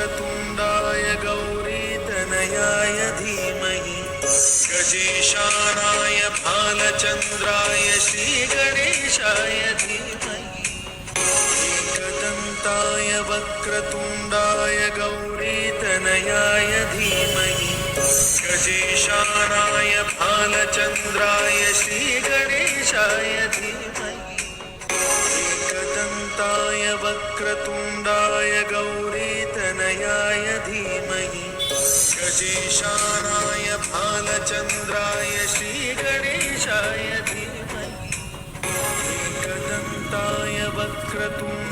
वक्रतुण्डाय गौरीतनयाय धीमहि गजेशानाय भालचन्द्राय श्रीगणेशाय धीमहि एकदन्ताय वक्रतुण्डाय गौरीतनयाय धीमहि गजेशानाय भालचन्द्राय श्रीगणेशाय धीमहि एकदन्ताय वक्रतुण्डाय गौरीतनयाय धीमहि गजेशानाय भालचन्द्राय श्रीगणेशाय धीमहि एकदन्ताय वक्रतुण्डाय